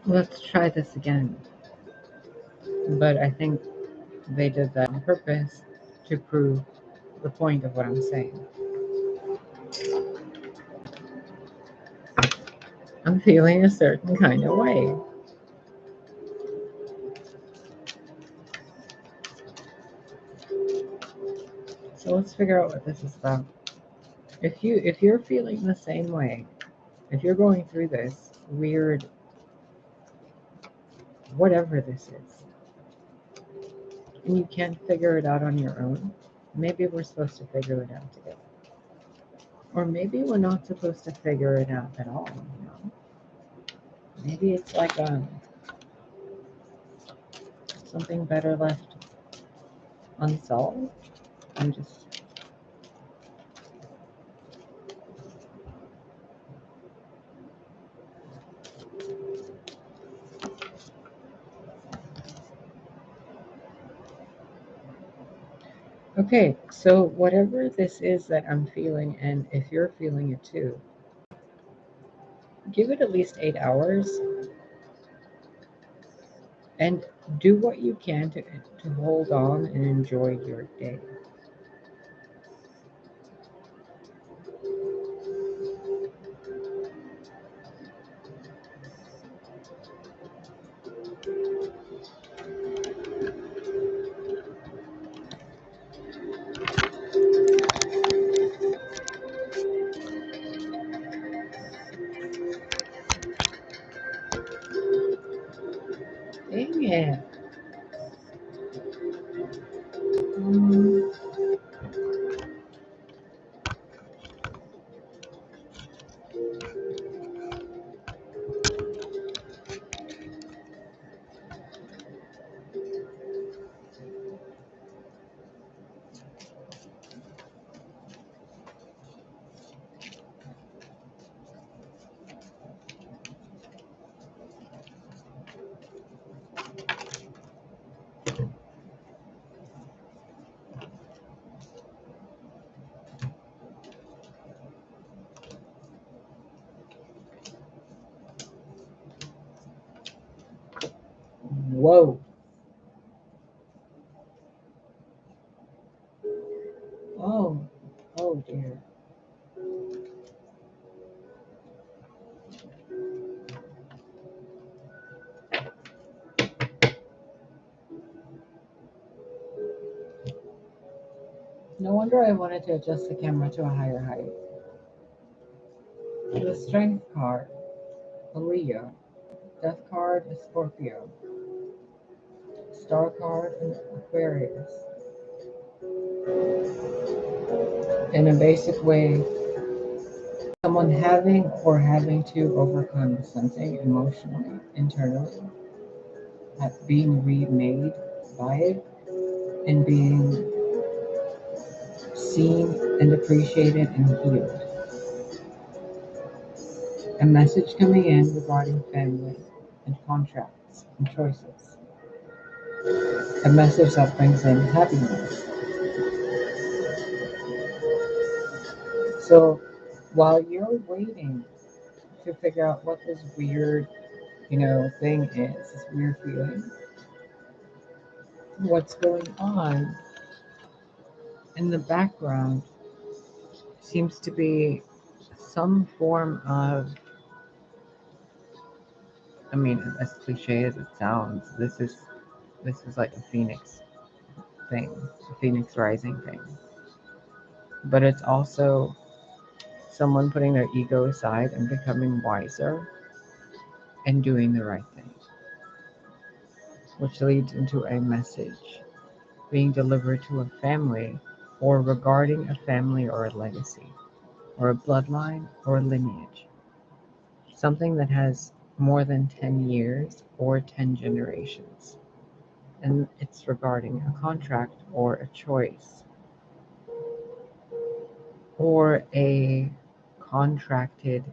Let's try this again. But I think they did that on purpose to prove the point of what I'm saying. I'm feeling a certain kind of way. So let's figure out what this is about. If you're feeling the same way, if you're going through this weird whatever this is, and you can't figure it out on your own, maybe we're supposed to figure it out together. Or maybe we're not supposed to figure it out at all, you know? Maybe it's like something better left unsolved. I'm just okay. So whatever this is that I'm feeling, and if you're feeling it too, give it at least 8 hours and do what you can to hold on and enjoy your day. Dang it. Um, whoa. Oh, oh dear. No wonder I wanted to adjust the camera to a higher height. The Strength card, a Leo. Death card, a Scorpio. Star card, an Aquarius. In a basic way, someone having to overcome something emotionally, internally, at being remade by it, and being seen and appreciated and healed. A message coming in regarding family and contracts and choices. A message that brings in happiness. So while you're waiting to figure out what this weird, thing is, this weird feeling, what's going on in the background seems to be some form of, I mean, as cliche as it sounds, this is like a phoenix thing, a phoenix rising thing. But it's also someone putting their ego aside and becoming wiser and doing the right thing, which leads into a message being delivered to a family or regarding a family or a legacy or a bloodline or a lineage, something that has more than 10 years or 10 generations. And it's regarding a contract or a choice or a contracted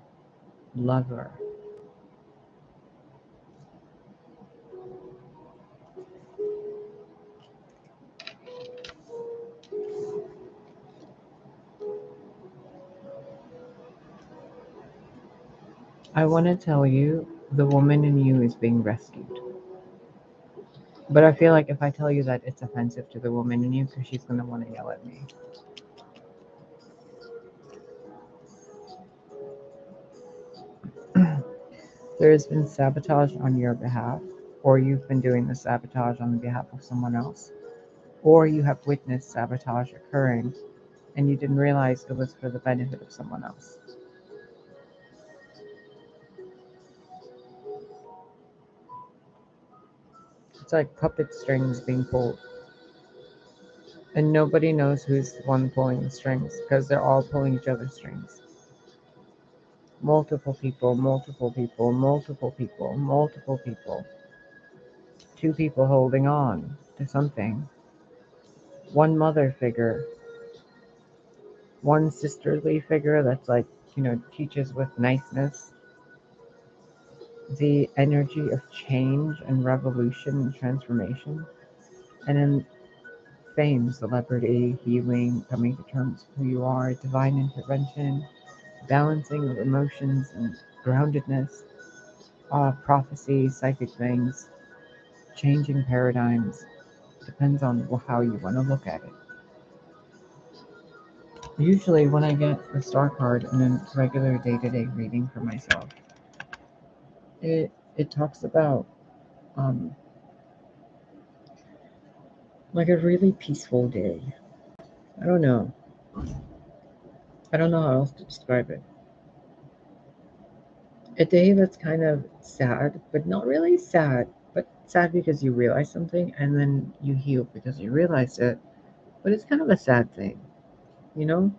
lover. I want to tell you The woman in you is being rescued. But I feel like if I tell you that, it's offensive to the woman in you because she's going to want to yell at me. There has been sabotage on your behalf, or you've been doing the sabotage on the behalf of someone else, or you have witnessed sabotage occurring and you didn't realize it was for the benefit of someone else. It's like puppet strings being pulled, and nobody knows who's the one pulling the strings because they're all pulling each other's strings. Multiple people, multiple people, multiple people, multiple people. Two people holding on to something. One mother figure, one sisterly figure that's like, teaches with niceness. The energy of change and revolution and transformation. And then fame, celebrity, healing, coming to terms with who you are, divine intervention, balancing of emotions and groundedness, prophecy, psychic things, changing paradigms. Depends on how you want to look at it. Usually, when I get the star card in a regular day-to-day reading for myself, it talks about like a really peaceful day. I don't know. I don't know how else to describe it. A day that's kind of sad, but not really sad, but sad because you realize something and then you heal because you realized it. But it's kind of a sad thing, you know?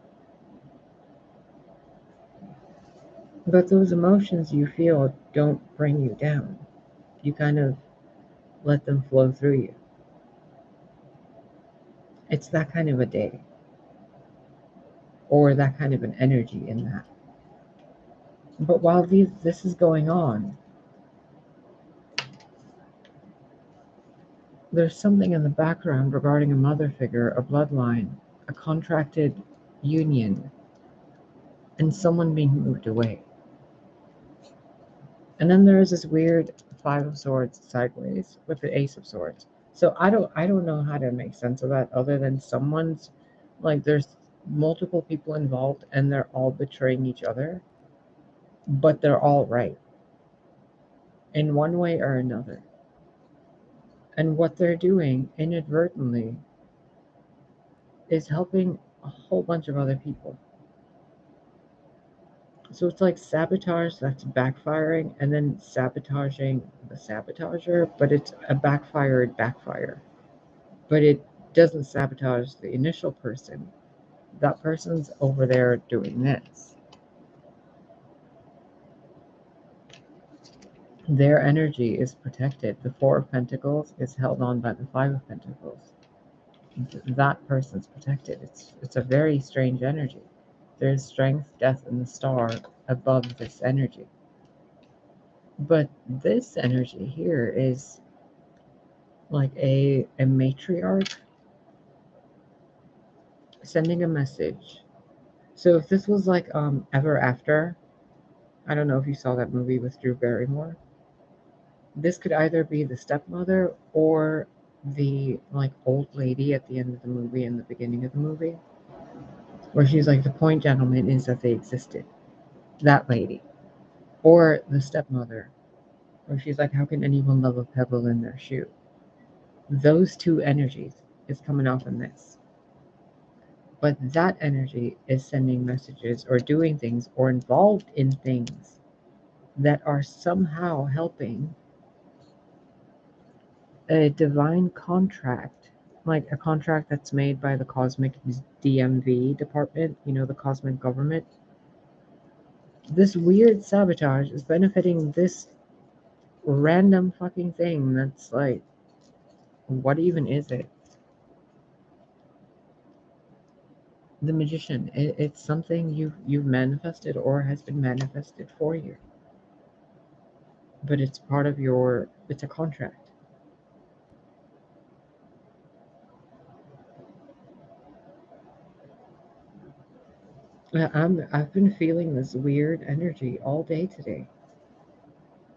But those emotions you feel don't bring you down. You kind of let them flow through you. It's that kind of a day, or that kind of an energy in that. But while this is going on, there's something in the background regarding a mother figure, a bloodline, a contracted union, and someone being moved away. And then there is this weird Five of Swords sideways with the Ace of Swords. So I don't know how to make sense of that other than someone's like there's multiple people involved and they're all betraying each other, but they're all right in one way or another. And what they're doing inadvertently is helping a whole bunch of other people. So it's like sabotage that's backfiring and then sabotaging the sabotager, but it's a backfired backfire. But it doesn't sabotage the initial person. That person's over there doing this. Their energy is protected. The Four of Pentacles is held on by the Five of Pentacles. That person's protected. It's a very strange energy. There's strength, death, and the star above this energy. But this energy here is like a matriarch sending a message. So if this was like Ever After, I don't know if you saw that movie with Drew Barrymore. This could either be the stepmother or the like old lady at the end of the movie and the beginning of the movie, where she's like, the point, gentlemen, is that they existed. That lady. Or the stepmother, where she's like, how can anyone love a pebble in their shoe? Those two energies is coming off in this. But that energy is sending messages or doing things or involved in things that are somehow helping a divine contract, like a contract that's made by the cosmic DMV department, the cosmic government. This weird sabotage is benefiting this random fucking thing that's like, what even is it? The Magician. It's something you've manifested or has been manifested for you. But it's part of it's a contract. I've been feeling this weird energy all day today.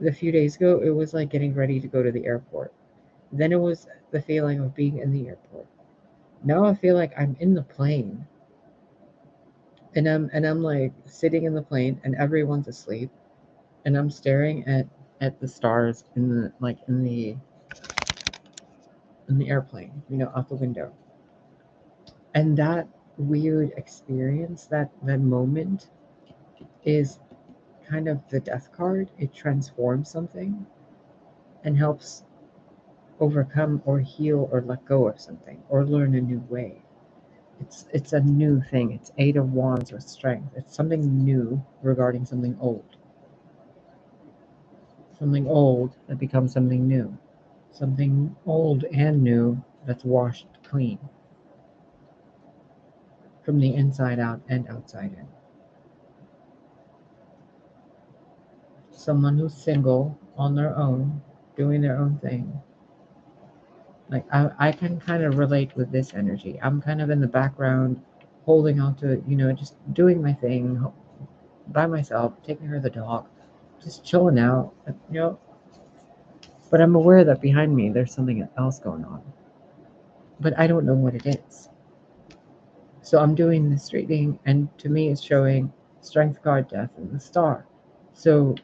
A few days ago, it was like getting ready to go to the airport. Then it was the feeling of being in the airport. Now I feel like I'm in the plane, and I'm like sitting in the plane, and everyone's asleep, and I'm staring at the stars in the airplane, out the window. And that weird experience, that moment, is kind of the death card. It transforms something and helps overcome or heal or let go of something or learn a new way. It's a new thing. It's Eight of Wands with strength. It's something new regarding something old. Something old that becomes something new. Something old and new that's washed clean from the inside out and outside in. Someone who's single on their own, doing their own thing. Like I can kind of relate with this energy. I'm kind of in the background, holding on to it, just doing my thing by myself, taking care of the dog, just chilling out, But I'm aware that behind me there's something else going on. But I don't know what it is. So I'm doing this reading, and to me it's showing strength card, death, and the star. So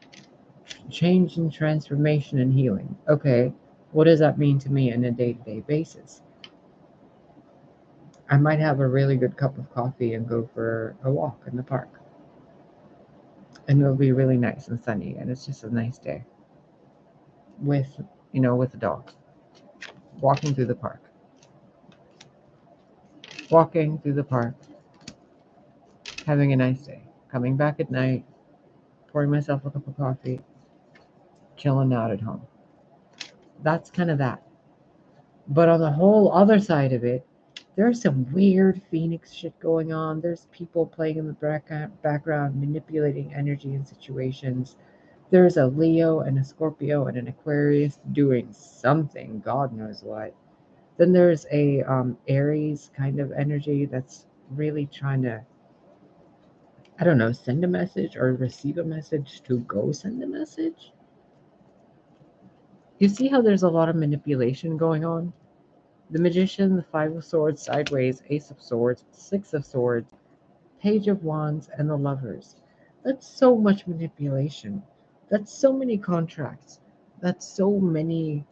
change and transformation and healing. Okay, what does that mean to me on a day-to-day basis? I might have a really good cup of coffee and go for a walk in the park. And it'll be really nice and sunny, and it's just a nice day. With with the dog. Walking through the park. Walking through the park. Having a nice day. Coming back at night, pouring myself a cup of coffee, chilling out at home. That's kind of that. But on the whole other side of it, there's some weird Phoenix shit going on. There's people playing in the background, manipulating energy and situations. There's a Leo and a Scorpio and an Aquarius doing something, God knows what. Then there's a Aries kind of energy that's really trying to, I don't know, send a message or receive a message to go send a message. You see how there's a lot of manipulation going on? The Magician, the Five of Swords sideways, Ace of Swords, Six of Swords, Page of Wands, and the Lovers. That's so much manipulation. That's so many contracts. That's so many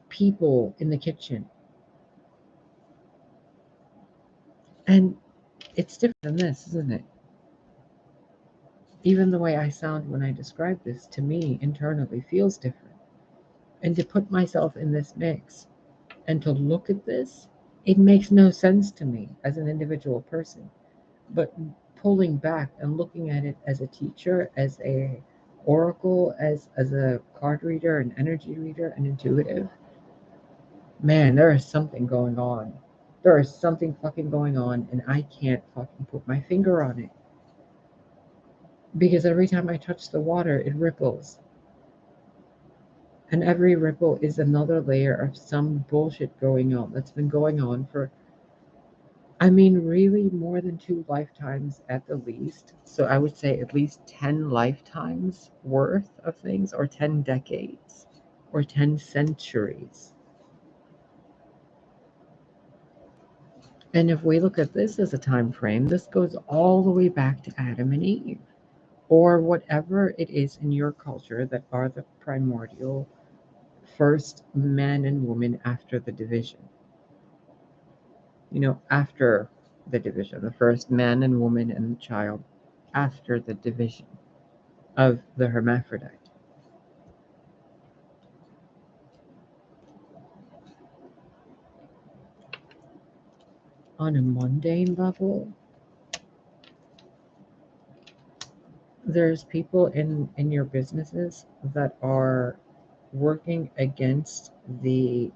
people in the kitchen. And it's different than this, isn't it? Even the way I sound when I describe this, to me, internally, feels different. And to put myself in this mix and to look at this, it makes no sense to me as an individual person. But pulling back and looking at it as a teacher, as a oracle, as a card reader, an energy reader, an intuitive, man, there is something going on. There is something fucking going on, and I can't fucking put my finger on it. Because every time I touch the water, it ripples. And every ripple is another layer of some bullshit going on that's been going on for, I mean, really more than 2 lifetimes at the least. So I would say at least 10 lifetimes worth of things, or 10 decades, or 10 centuries. And if we look at this as a time frame, this goes all the way back to Adam and Eve, or whatever it is in your culture that are the primordial first man and woman after the division. After the division, the first man and woman and the child after the division of the hermaphrodite. On a mundane level, there's people in your businesses that are working against the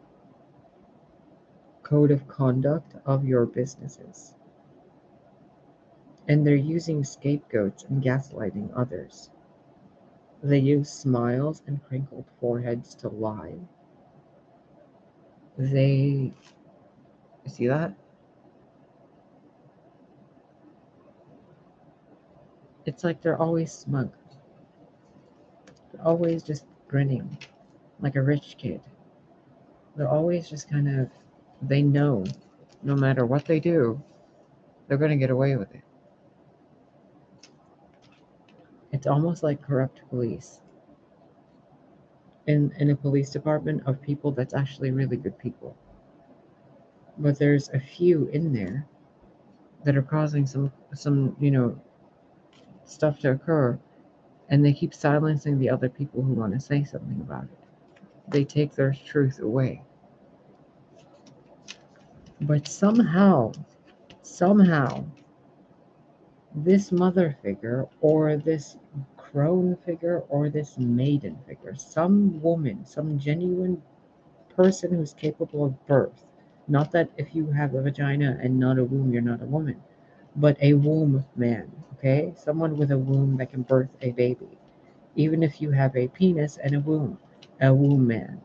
code of conduct of your businesses. And they're using scapegoats and gaslighting others. They use smiles and crinkled foreheads to lie. They, see that? It's like they're always smug. They're always just grinning like a rich kid. They're always just kind of, they know no matter what they do, they're going to get away with it. It's almost like corrupt police. In a police department of people that's actually really good people. But there's a few in there that are causing some stuff to occur, and they keep silencing the other people who want to say something about it. They take their truth away. But somehow, this mother figure or this crone figure or this maiden figure, some woman, some genuine person who's capable of birth, not that if you have a vagina and not a womb, you're not a woman, but a womb man, okay? Someone with a womb that can birth a baby. Even if you have a penis and a womb man.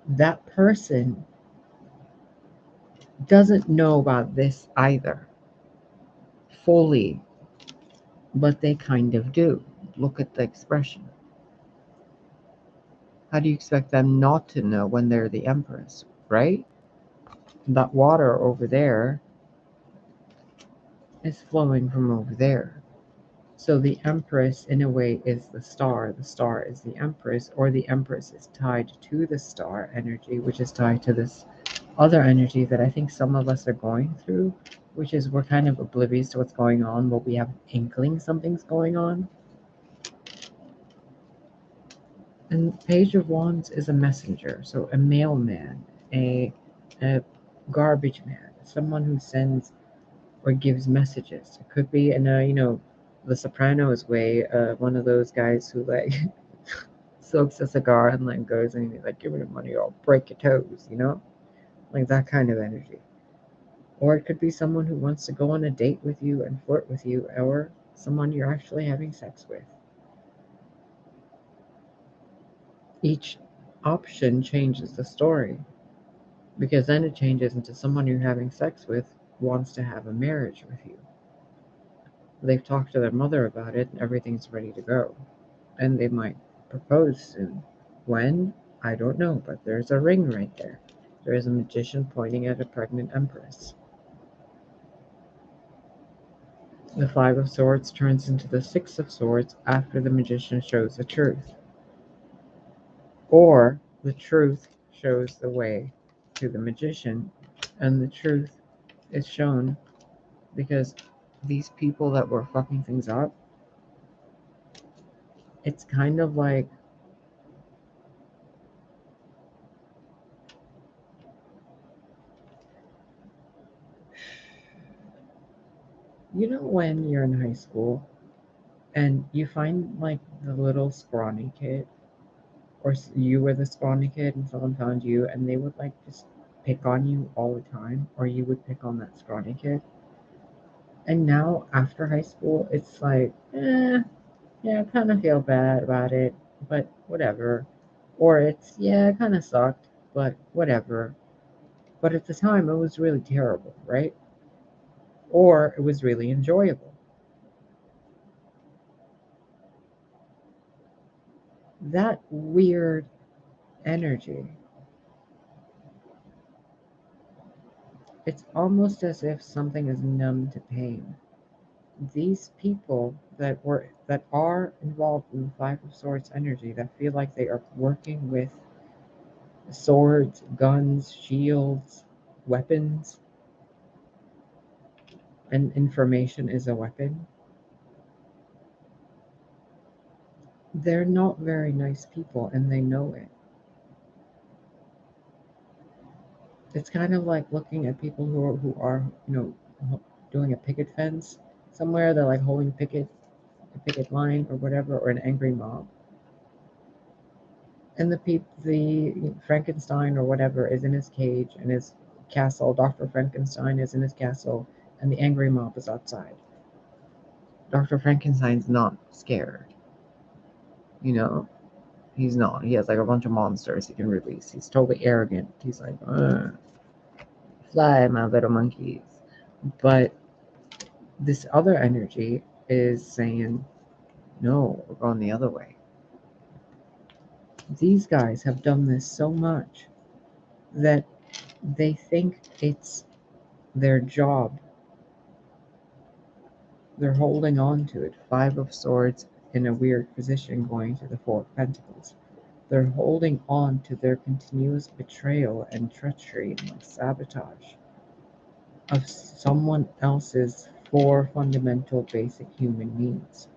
That person doesn't know about this either, fully, but they kind of do. Look at the expression. How do you expect them not to know when they're the empress, right? That water over there is flowing from over there. So the empress, in a way, is the star is the empress, or the empress is tied to the star energy, which is tied to this other energy that I think some of us are going through, which is we're kind of oblivious to what's going on, but we have inkling something's going on. And Page of Wands is a messenger, so a mailman, a garbage man, someone who sends or gives messages. It could be in a, the Sopranos way, one of those guys who like smokes a cigar and like goes and he's like, give me the money or I'll break your toes, like that kind of energy. Or it could be someone who wants to go on a date with you and flirt with you, or someone you're actually having sex with. Each option changes the story, because then it changes into someone you're having sex with wants to have a marriage with you. They've talked to their mother about it and everything's ready to go. And they might propose soon. When? I don't know, but there's a ring right there. There is a magician pointing at a pregnant empress. The Five of Swords turns into the Six of Swords after the magician shows the truth. Or the truth shows the way to the magician, and the truth is shown because these people that were fucking things up, it's kind of like when you're in high school and you find like the little scrawny kid, or you were the scrawny kid and someone found you and they would like just pick on you all the time, or you would pick on that scrawny kid. And now after high school, it's like, yeah, I kind of feel bad about it, but whatever. Or it's, yeah, it kind of sucked, but whatever. But at the time, it was really terrible, right? Or it was really enjoyable. That weird energy, it's almost as if something is numb to pain. These people that are involved in the Five of Swords energy, that feel like they are working with swords, guns, shields, weapons, and information is a weapon. They're not very nice people and they know it. It's kind of like looking at people who are doing a picket fence somewhere. They're like holding a picket line or whatever, or an angry mob. And the Frankenstein or whatever is in his cage in his castle. Dr. Frankenstein is in his castle, and the angry mob is outside. Dr. Frankenstein's not scared. He's not. He has like a bunch of monsters he can release. He's totally arrogant. He's like, fly, my little monkeys. But this other energy is saying, no, we're going the other way. These guys have done this so much that they think it's their job. They're holding on to it. Five of Swords in a weird position going to the Four of Pentacles. They're holding on to their continuous betrayal and treachery and like sabotage of someone else's four fundamental basic human needs: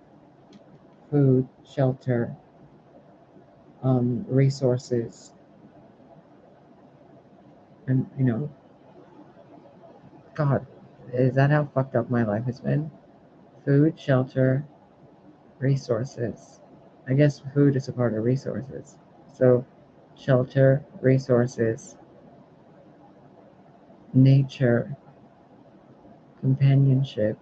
food, shelter, resources, and God, is that how fucked up my life has been? Food, shelter, resources. I guess food is a part of resources. So, shelter, resources, nature, companionship.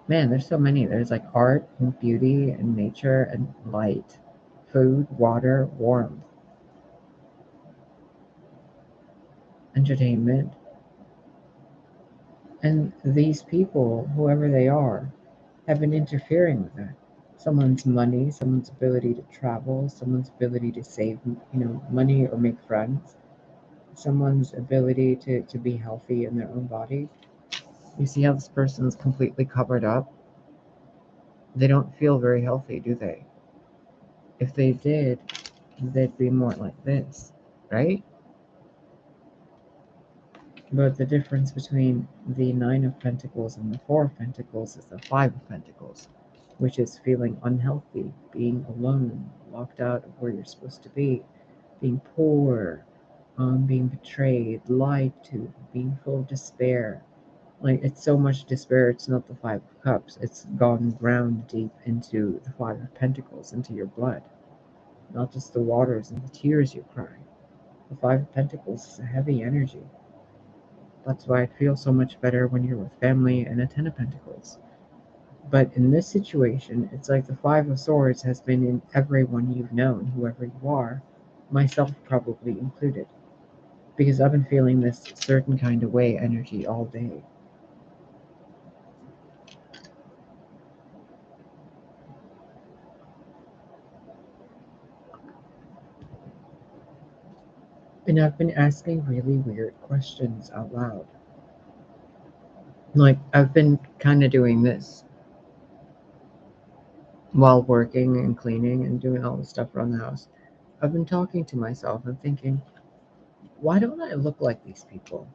Man, there's so many. There's like art and beauty and nature and light, food, water, warmth, entertainment. And these people, whoever they are, have been interfering with that. Someone's money, someone's ability to travel, someone's ability to save, money or make friends, someone's ability to be healthy in their own body. You see how this person's completely covered up? They don't feel very healthy, do they? If they did, they'd be more like this, right? But the difference between the Nine of Pentacles and the Four of Pentacles is the Five of Pentacles, which is feeling unhealthy, being alone, locked out of where you're supposed to be, being poor, being betrayed, lied to, being full of despair. Like, it's so much despair, it's not the Five of Cups. It's gone ground deep into the Five of Pentacles, into your blood. Not just the waters and the tears you cry. The Five of Pentacles is a heavy energy. That's why it feels so much better when you're with family and a Ten of Pentacles. But in this situation, it's like the Five of Swords has been in everyone you've known, whoever you are, myself probably included. Because I've been feeling this certain kind of way energy all day. And I've been asking really weird questions out loud. Like, I've been kind of doing this while working and cleaning and doing all the stuff around the house. I've been talking to myself and thinking, why don't I look like these people?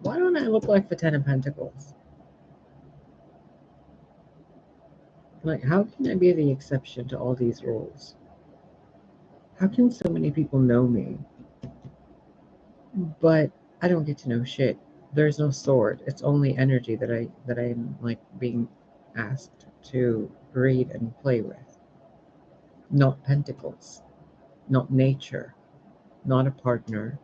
Why don't I look like the Ten of Pentacles? Like, how can I be the exception to all these rules? How can so many people know me, but I don't get to know shit? There's no sword. It's only energy that I'm like being asked to read and play with. Not pentacles, not nature, not a partner,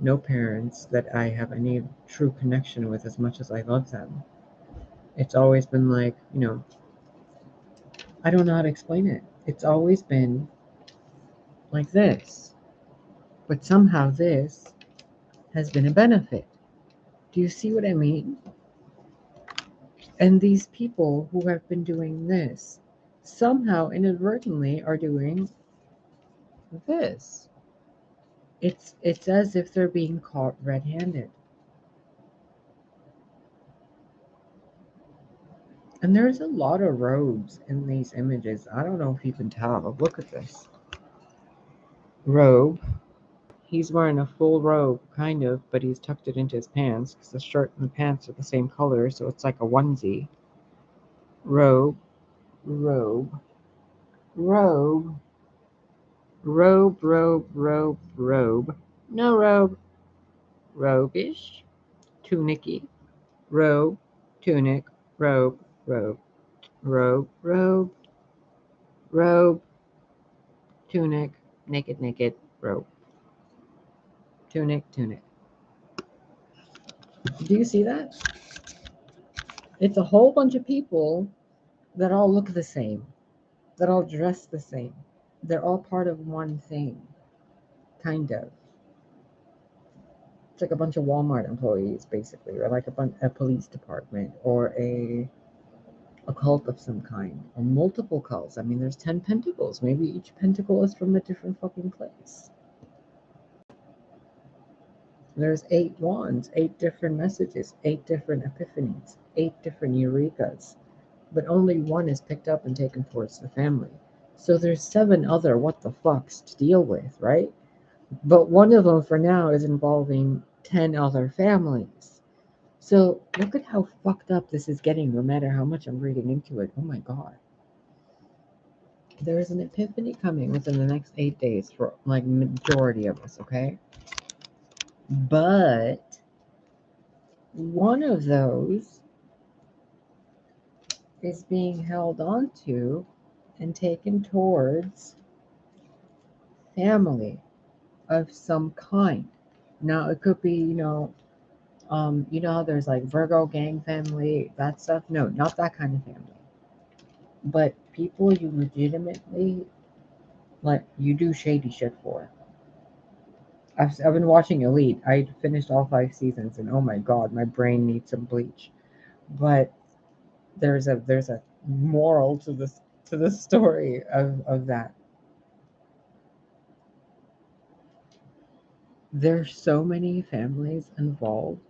no parents that I have any true connection with as much as I love them. It's always been like, I don't know how to explain it. It's always been like this. But somehow this has been a benefit. Do you see what I mean? And these people who have been doing this somehow inadvertently are doing this. It's as if they're being caught red-handed. And there's a lot of robes in these images. I don't know if you can tell. Look at this. Robe. He's wearing a full robe, kind of, but he's tucked it into his pants because the shirt and the pants are the same color, so it's like a onesie. Robe, robe, robe, robe, robe, robe, robe. No robe. Robe-ish. Tunicky. Robe, tunic, robe, robe, robe, robe, robe, tunic, naked, naked, robe. Tunic, tunic. Do you see that? It's a whole bunch of people that all look the same, that all dress the same. They're all part of one thing, kind of. It's like a bunch of Walmart employees, basically, or like a police department, or a a cult of some kind, or multiple cults. I mean, there's 10 pentacles. Maybe each pentacle is from a different fucking place. There's 8 wands, 8 different messages, 8 different epiphanies, 8 different eurekas, but only one is picked up and taken towards the family. So there's 7 other what the fucks to deal with, right? But one of them for now is involving 10 other families. So look at how fucked up this is getting, no matter how much I'm reading into it. Oh my god. There's an epiphany coming within the next 8 days for like majority of us, okay? But one of those is being held onto and taken towards family of some kind. Now it could be, you know how there's like Virgo gang family, that stuff. No, not that kind of family. But people you legitimately like, you do shady shit for. I've been watching Elite. I finished all 5 seasons, and oh my god, my brain needs some bleach. But there's a moral to this story of that. There's so many families involved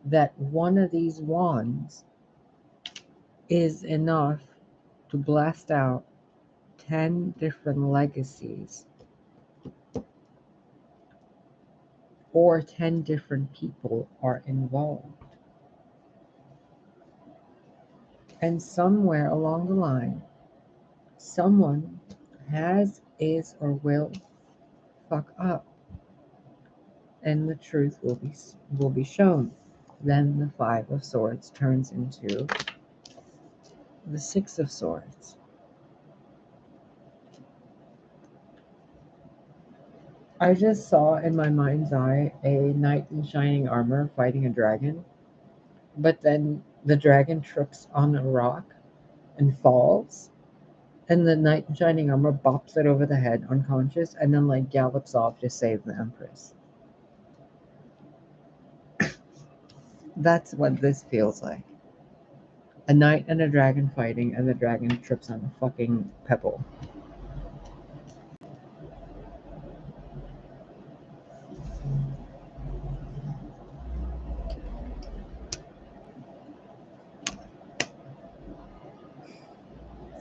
that one of these wands is enough to blast out 10 different legacies, or 10 different people are involved. And somewhere along the line, someone has, is, or will fuck up, and the truth will be shown. Then the 5 of Swords turns into the 6 of Swords. I just saw in my mind's eye a knight in shining armor fighting a dragon, but then the dragon trips on a rock and falls, and the knight in shining armor bops it over the head unconscious, and then like gallops off to save the empress. That's what this feels like. A knight and a dragon fighting, and the dragon trips on a fucking pebble.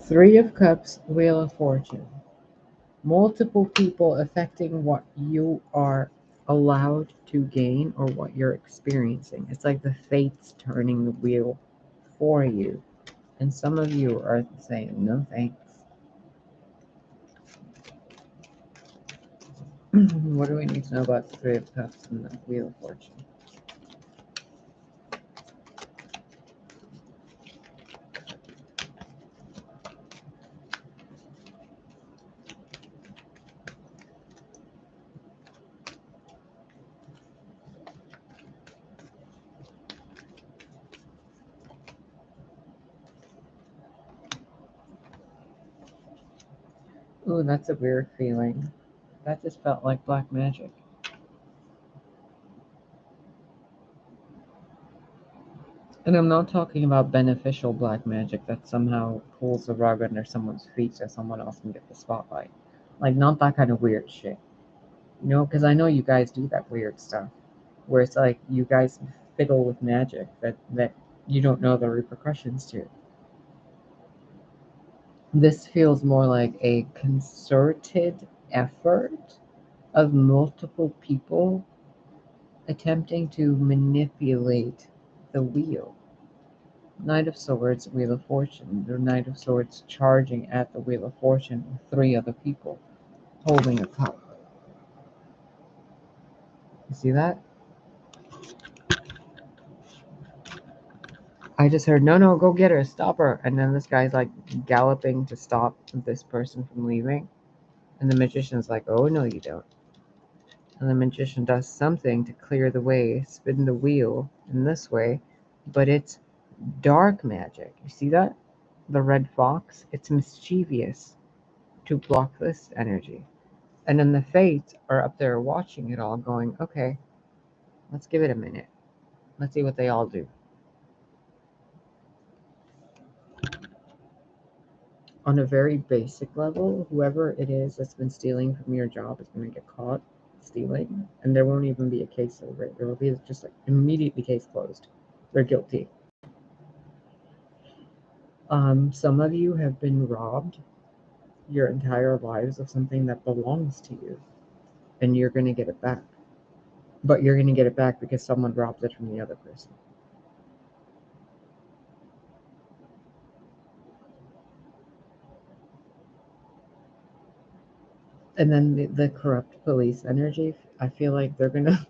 Three of Cups, Wheel of Fortune. Multiple people affecting what you are allowed to gain or what you're experiencing. It's like the fates turning the wheel for you. And some of you are saying, no thanks. What do we need to know about the Three of Cups and the Wheel of Fortune? Ooh, that's a weird feeling. That just felt like black magic. And I'm not talking about beneficial black magic that somehow pulls the rug under someone's feet so someone else can get the spotlight. Like, not that kind of weird shit. Because I know you guys do that weird stuff where it's like you guys fiddle with magic that you don't know the repercussions to. This feels more like a concerted effort of multiple people attempting to manipulate the wheel. Knight of Swords, Wheel of Fortune. The Knight of Swords charging at the Wheel of Fortune with 3 other people holding a cup. You see that? I just heard, no, no, go get her, stop her. And then this guy's like galloping to stop this person from leaving. And the magician's like, oh, no, you don't. And the magician does something to clear the way, spin the wheel in this way, but it's dark magic. You see that? The red fox, it's mischievous to block this energy. And then the fates are up there watching it all going, okay, let's give it a minute. Let's see what they all do. on a very basic level, whoever it is that's been stealing from your job is going to get caught stealing, and there won't even be a case over it. There will be just like immediately case closed. They're guilty. Some of you have been robbed your entire lives of something that belongs to you, and you're going to get it back. But you're going to get it back because someone robbed it from the other person. And then the corrupt police energy, I feel like they're going to...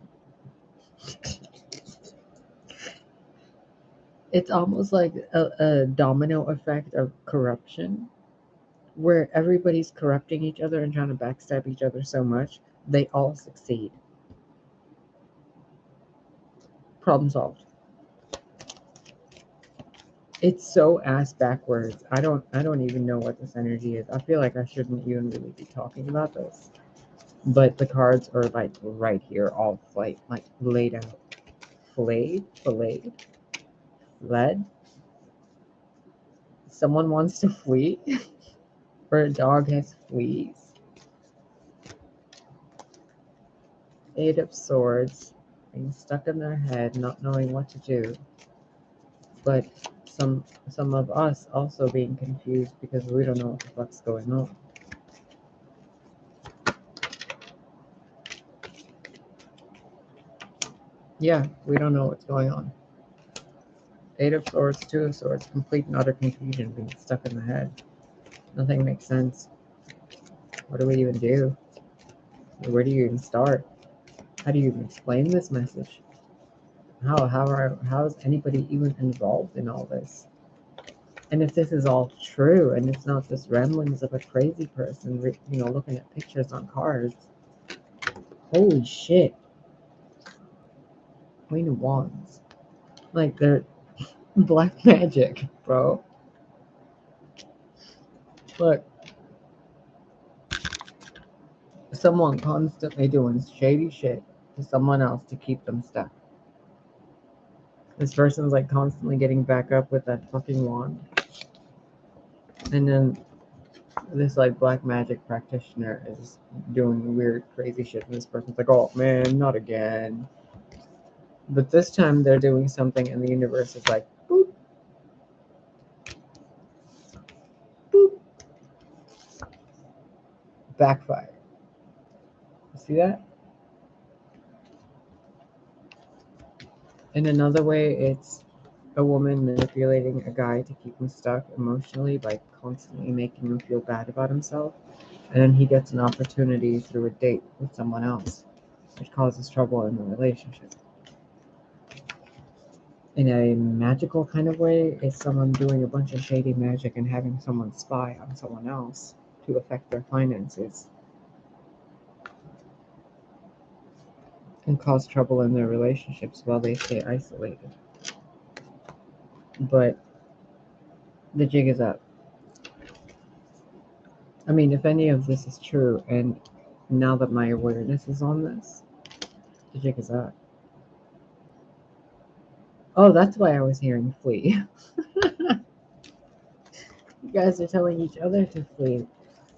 It's almost like a domino effect of corruption, where everybody's corrupting each other and trying to backstab each other so much, they all succeed. Problem solved. It's so ass backwards. I don't even know what this energy is. I feel like I shouldn't even really be talking about this. But the cards are like right here, all like laid out. Flayed, fled. Someone wants to flee, or a dog has fleas. Eight of Swords, being stuck in their head, not knowing what to do. But some of us also being confused because we don't know what the fuck's going on. Yeah, we don't know what's going on. Eight of Swords, Two of Swords, complete and utter confusion, being stuck in the head. Nothing makes sense. What do we even do? Where do you even start? How do you even explain this message? How is anybody even involved in all this? And if this is all true, and it's not just ramblings of a crazy person, looking at pictures on cards, holy shit. Queen of Wands. Like, they're black magic, bro. Look. Someone constantly doing shady shit to someone else to keep them stuck. This person's like constantly getting back up with that fucking wand. And then this like black magic practitioner is doing weird crazy shit, and this person's like, oh man, not again. But this time they're doing something and the universe is like, boop, boop, backfire. See that? In another way, it's a woman manipulating a guy to keep him stuck emotionally by constantly making him feel bad about himself. And then he gets an opportunity through a date with someone else, which causes trouble in the relationship. In a magical kind of way, it's someone doing a bunch of shady magic and having someone spy on someone else to affect their finances and cause trouble in their relationships while they stay isolated. But the jig is up. I mean, if any of this is true, and now that my awareness is on this, the jig is up. Oh, that's why I was hearing flee. You guys are telling each other to flee.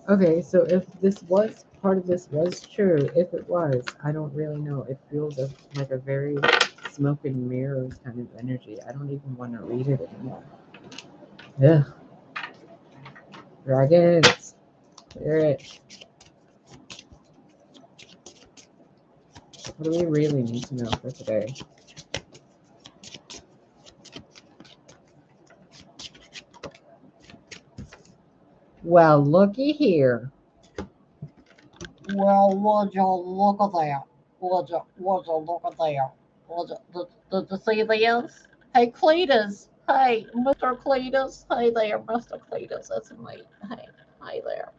Okay, so if this was, part of this was true, if it was, I don't really know. It feels like a very smoke and mirrors kind of energy. I don't even want to read it anymore. Yeah. Dragons. Clear it. What do we really need to know for today? Well, looky here. Well, would you look at that? Would you look at that? Did you see this? Hey, Cletus. Hey, Mr. Cletus. Hey there, Mr. Cletus. That's me. Hey, hi there.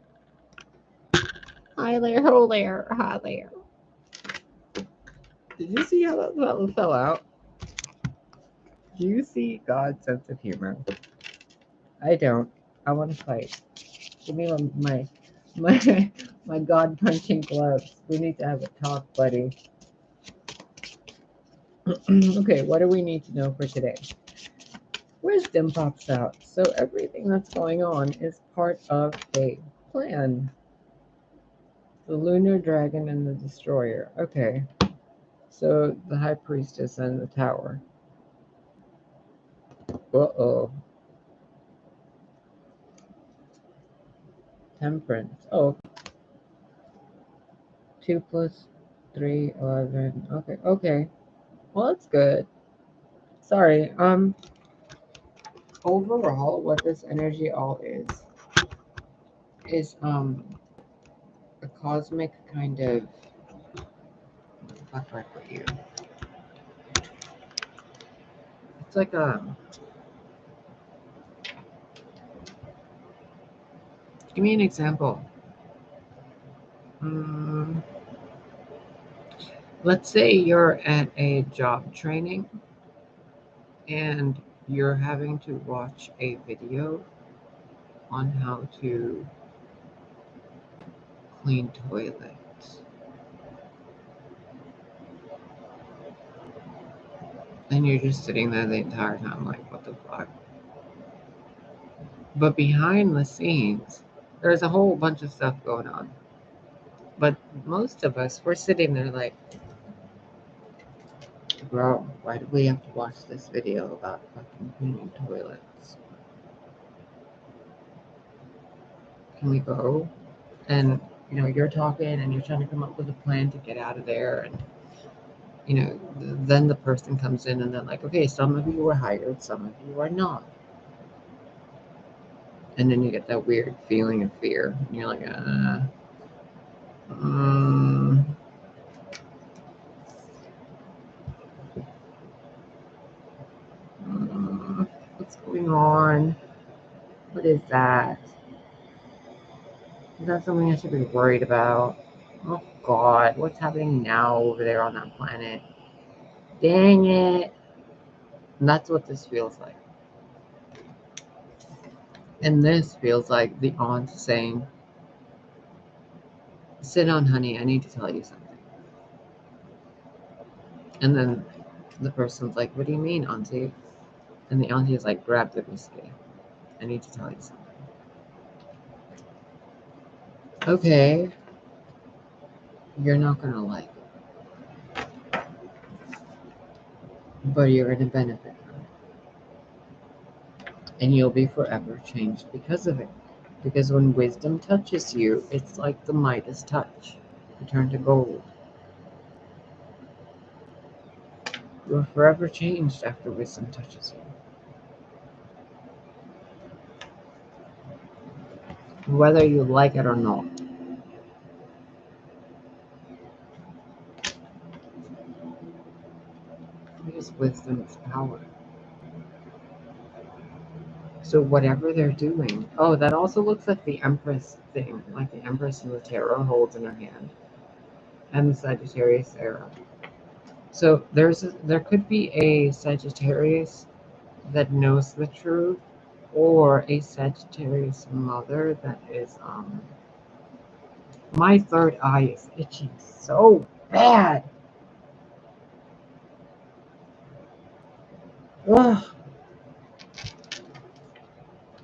Hi there, ho there. Hi there. Did you see how that fell out? Do you see God's sense of humor? I don't. I want to fight. Give me my God punching gloves. We need to have a talk, buddy. Okay, what do we need to know for today? wisdom pops out. So everything that's going on is part of a plan. The lunar dragon and the destroyer. Okay. So the high priestess and the tower. Uh-oh. Temperance. Oh. 2 plus 3, 11. Okay, okay. Well, that's good. Sorry. Overall, what this energy all is a cosmic kind of, what do I put you? It's like give me an example. Let's say you're at a job training and you're having to watch a video on how to clean toilets. And you're just sitting there the entire time like, what the fuck? But behind the scenes, there's a whole bunch of stuff going on. But most of us, we're sitting there like, bro, why do we have to watch this video about fucking cleaning toilets? Can we go? And, you know, you're talking and you're trying to come up with a plan to get out of there. And, you know, then the person comes in and they're like, okay, some of you were hired, some of you are not. And then you get that weird feeling of fear. And you're like, what's going on? What is that? Is that something I should be worried about? Oh God, what's happening now over there on that planet? Dang it. And that's what this feels like. And this feels like the aunt saying, sit down, honey, I need to tell you something. And then the person's like, what do you mean, auntie? And the auntie is like, grab the whiskey. I need to tell you something. Okay. You're not going to like it. But you're going to benefit from it. And you'll be forever changed because of it. Because when wisdom touches you, it's like the Midas touch. You turn to gold. You're forever changed after wisdom touches you. Whether you like it or not. Because wisdom is power. So whatever they're doing. Oh, that also looks like the Empress thing. Like the Empress in the tarot holds in her hand. And the Sagittarius era. So there could be a Sagittarius that knows the truth, or a Sagittarius mother that is my third eye is itching so bad. Ugh.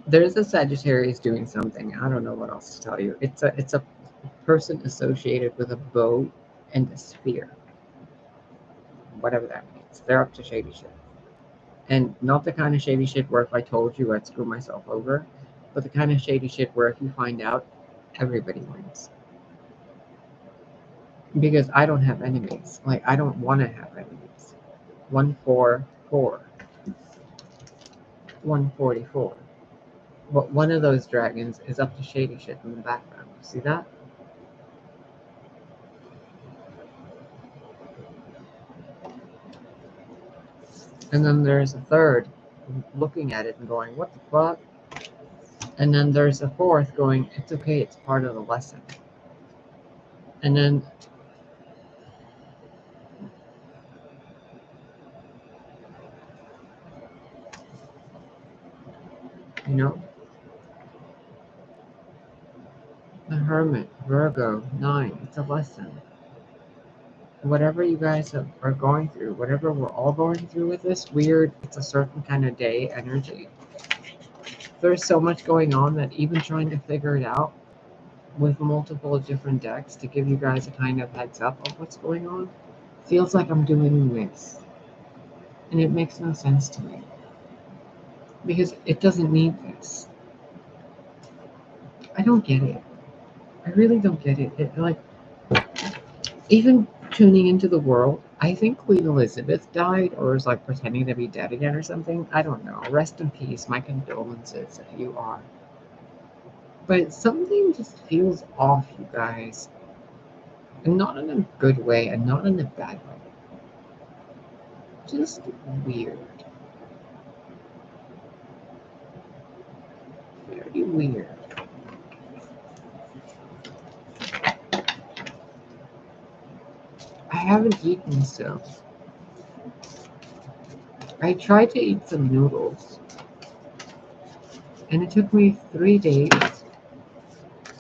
There's a Sagittarius doing something. I don't know what else to tell you. It's a person associated with a bow and a spear. Whatever that means. They're up to shady shit. And not the kind of shady shit where if I told you I'd screw myself over, but the kind of shady shit where if you find out, everybody wins. Because I don't have enemies. Like, I don't want to have enemies. 144. 144. But one of those dragons is up to shady shit in the background. You see that? And then there's a third looking at it and going, what the fuck? And then there's a fourth going, it's okay, it's part of the lesson. And then you know, the Hermit, Virgo, 9, it's a lesson. whatever you guys are going through, whatever we're all going through with this weird, it's a certain kind of day energy. There's so much going on that even trying to figure it out with multiple different decks to give you guys a kind of heads up of what's going on feels like I'm doing this. And it makes no sense to me. Because it doesn't need this. I don't get it. I really don't get it. Even tuning into the world, I think Queen Elizabeth died or is like pretending to be dead again or something. I don't know. Rest in peace. My condolences if you are. But something just feels off, you guys. And not in a good way and not in a bad way. Just weird. Very weird. I haven't eaten still. I tried to eat some noodles. And it took me 3 days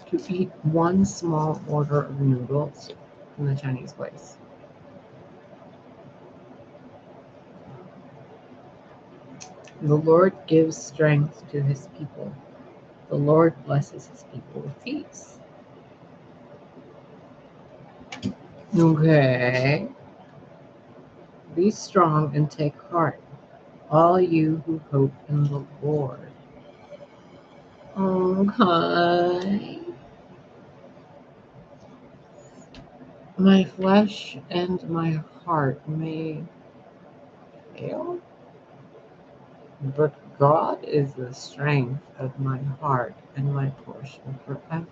to eat one small order of noodles from the Chinese place. The Lord gives strength to his people. The Lord blesses his people with peace. Okay. Be strong and take heart, all you who hope in the Lord. Okay. My flesh and my heart may fail, but God is the strength of my heart and my portion forever.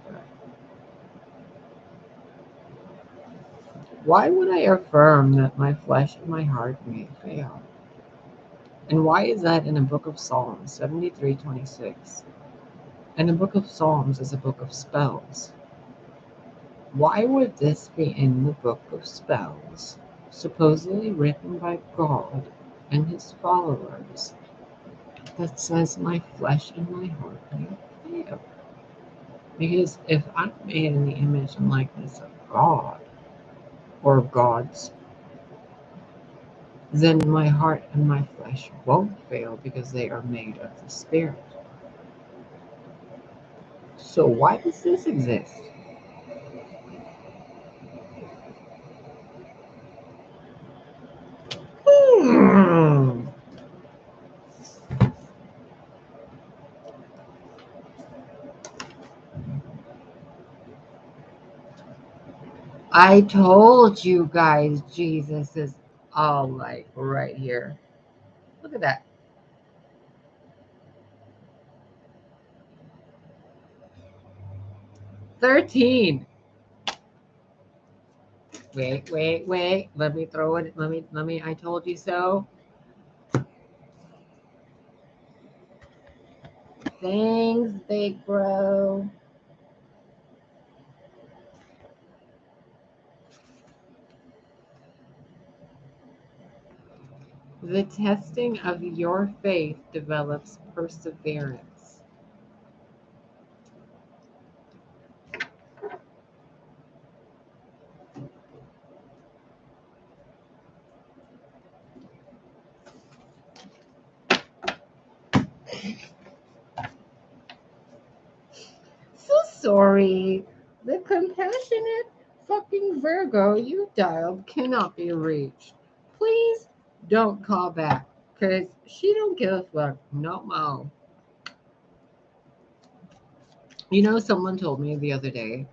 Why would I affirm that my flesh and my heart may fail? And why is that in a book of Psalms 73:26? And a book of Psalms is a book of spells. Why would this be in the book of spells, supposedly written by God and his followers, that says my flesh and my heart may fail? Because if I'm made in the image and likeness of God, or gods, then my heart and my flesh won't fail because they are made of the Spirit. So why does this exist? Hmm. I told you guys Jesus is all like right here. Look at that. 13. Wait. Let me throw it. Let me. I told you so. Thanks, big bro. The testing of your faith develops perseverance. So sorry. The compassionate fucking Virgo you dialed cannot be reached. Please don't call back, because she don't give a fuck no more. You know, someone told me the other day,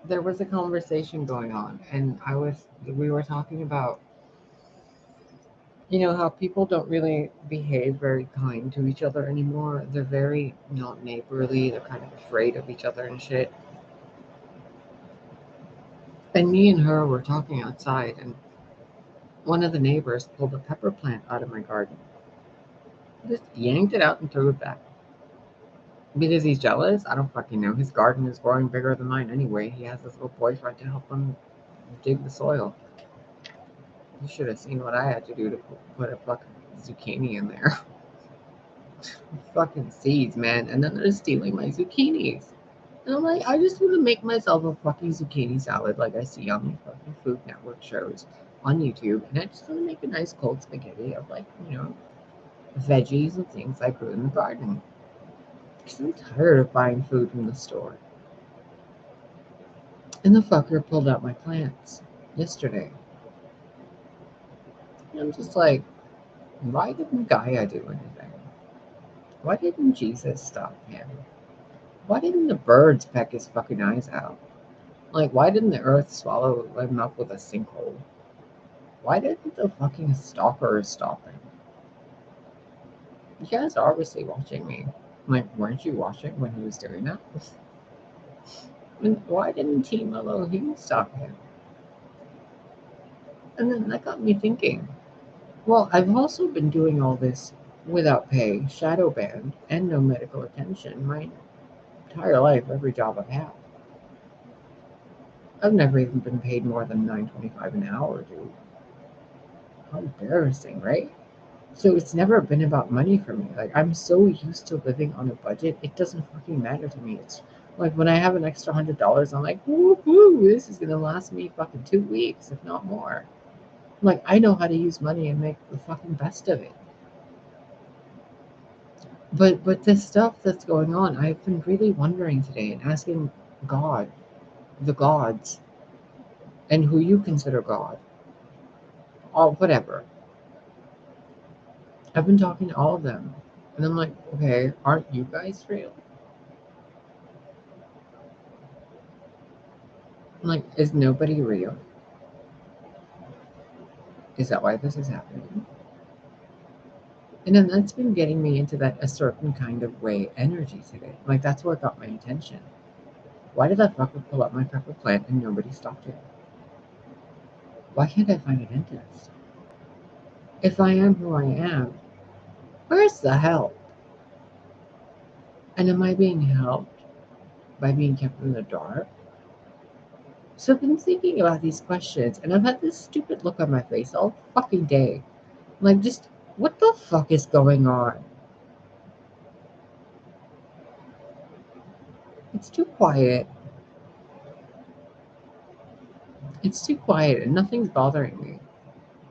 there was a conversation going on, and we were talking about, you know, how people don't really behave very kind to each other anymore. They're very not neighborly. They're kind of afraid of each other and shit. And me and her were talking outside, and one of the neighbors pulled a pepper plant out of my garden. Just yanked it out and threw it back. Because he's jealous? I don't fucking know. His garden is growing bigger than mine anyway. He has this little boyfriend to help him dig the soil. You should have seen what I had to do to put a fucking zucchini in there. Fucking seeds, man. And then they're stealing my zucchinis. And I'm like, I just want to make myself a fucking zucchini salad like I see on the fucking Food Network shows on YouTube. And I just want to make a nice cold spaghetti of, like, veggies and things I grew in the garden. Because I'm tired of buying food from the store. And the fucker pulled out my plants yesterday. And I'm just like, why didn't Gaia do anything? Why didn't Jesus stop him? Why didn't the birds peck his fucking eyes out? Like, why didn't the earth swallow him up with a sinkhole? Why didn't the fucking stalkers stop him? You guys are obviously watching me. Like, weren't you watching when he was doing that? And why didn't Team Elohim stop him? And then that got me thinking, well, I've also been doing all this without pay, shadow banned, and no medical attention my entire life, every job I've had. I've never even been paid more than $9.25 an hour, dude. How embarrassing, right? So it's never been about money for me. Like, I'm so used to living on a budget, it doesn't fucking matter to me. It's like when I have an extra $100, I'm like, woo, this is gonna last me fucking 2 weeks, if not more. Like, I know how to use money and make the fucking best of it. But this stuff that's going on, I've been really wondering today and asking God, the gods, and who you consider God, or whatever. I've been talking to all of them, and I'm like, okay, aren't you guys real? I'm like, is nobody real? Is that why this is happening? And then that's been getting me into that a certain kind of way energy today. Like, that's what got my attention. Why did that fucker pull up my pepper plant and nobody stopped it? Why can't I find a dentist? If I am who I am, where's the help? And am I being helped by being kept in the dark? So I've been thinking about these questions, and I've had this stupid look on my face all fucking day. Like, just, what the fuck is going on? It's too quiet. It's too quiet, and nothing's bothering me.